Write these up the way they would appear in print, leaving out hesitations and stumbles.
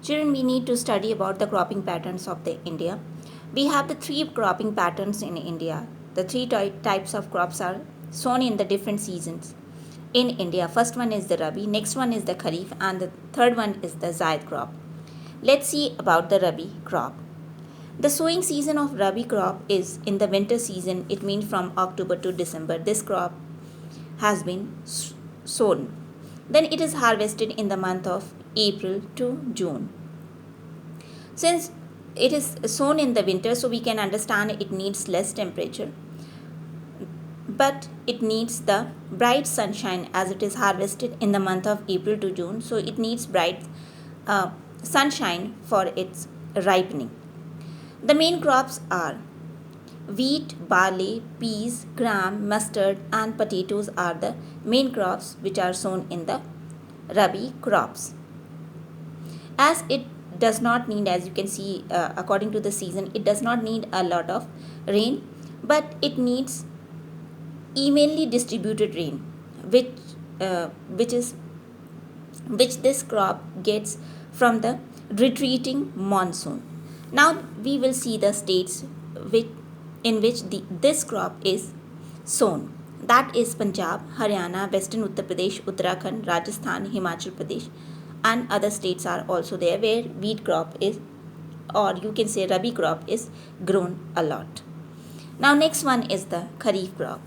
Children, we need to study about the cropping patterns of the India. We have the three cropping patterns in India. The three types of crops are sown in the different seasons in India. First one is the Rabi, next one is the Kharif, and the third one is the Zaid crop. Let's see about the Rabi crop. The sowing season of Rabi crop is in the winter season. It means from October to December. This crop has been sown. Then it is harvested in the month of April to June. Since it is sown in the winter, so we can understand it needs less temperature, but it needs the bright sunshine as it is harvested in the month of April to June. So it needs bright sunshine for its ripening. The main crops are wheat, barley, peas, gram, mustard, and potatoes are the main crops which are sown in the Rabi crops. As it does not need, as you can see, according to the season, it does not need a lot of rain, but it needs evenly distributed rain, which this crop gets from the retreating monsoon. Now we will see the states in which this crop is sown. That is Punjab, Haryana, Western Uttar Pradesh, Uttarakhand, Rajasthan, Himachal Pradesh, and other states are also there where wheat crop is, or you can say Rabi crop, is grown a lot. Now next one is the Kharif crop.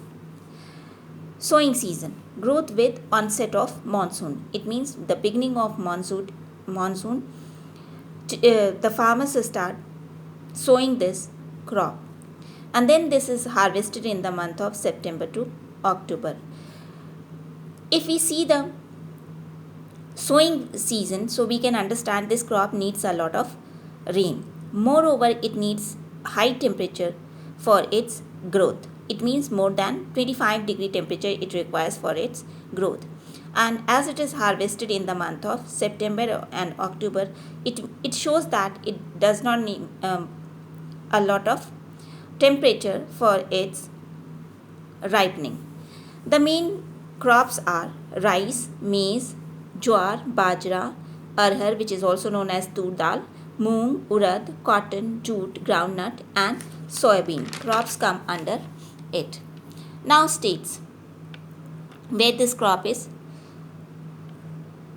Sowing season. Growth with onset of monsoon. It means the beginning of monsoon. The farmers start sowing this crop, and then this is harvested in the month of September to October. If we see the sowing season, so we can understand this crop needs a lot of rain. Moreover, it needs high temperature for its growth. It means more than 25-degree temperature it requires for its growth. And as it is harvested in the month of September and October, it shows that it does not need a lot of temperature for its ripening. The main crops are rice, maize, jowar, bajra, arhar, which is also known as tur dal, moong, urad, cotton, jute, groundnut, and soybean. Crops come under it. Now states where this crop is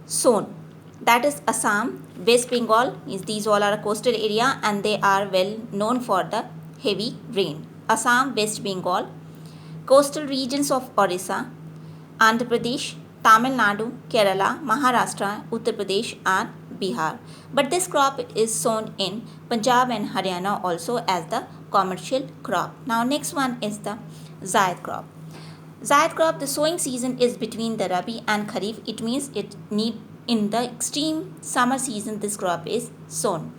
sown. That is Assam, West Bengal. These all are a coastal area and they are well known for the heavy rain. Assam, West Bengal, coastal regions of Orissa, Andhra Pradesh, Tamil Nadu, Kerala, Maharashtra, Uttar Pradesh, and Bihar. But this crop is sown in Punjab and Haryana also as the commercial crop. Now next one is the Zaid crop. Zaid crop, the sowing season is between the Rabi and Kharif. It means it need in the extreme summer season this crop is sown.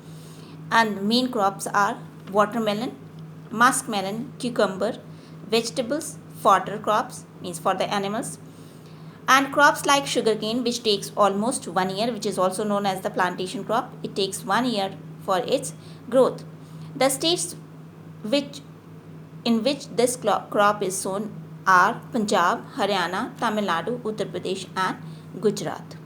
And main crops are watermelon, muskmelon, cucumber, vegetables, fodder crops, means for the animals, and crops like sugarcane, which takes almost 1 year, which is also known as the plantation crop. It takes 1 year for its growth. The states in which this crop is sown are Punjab, Haryana, Tamil Nadu, Uttar Pradesh, and Gujarat.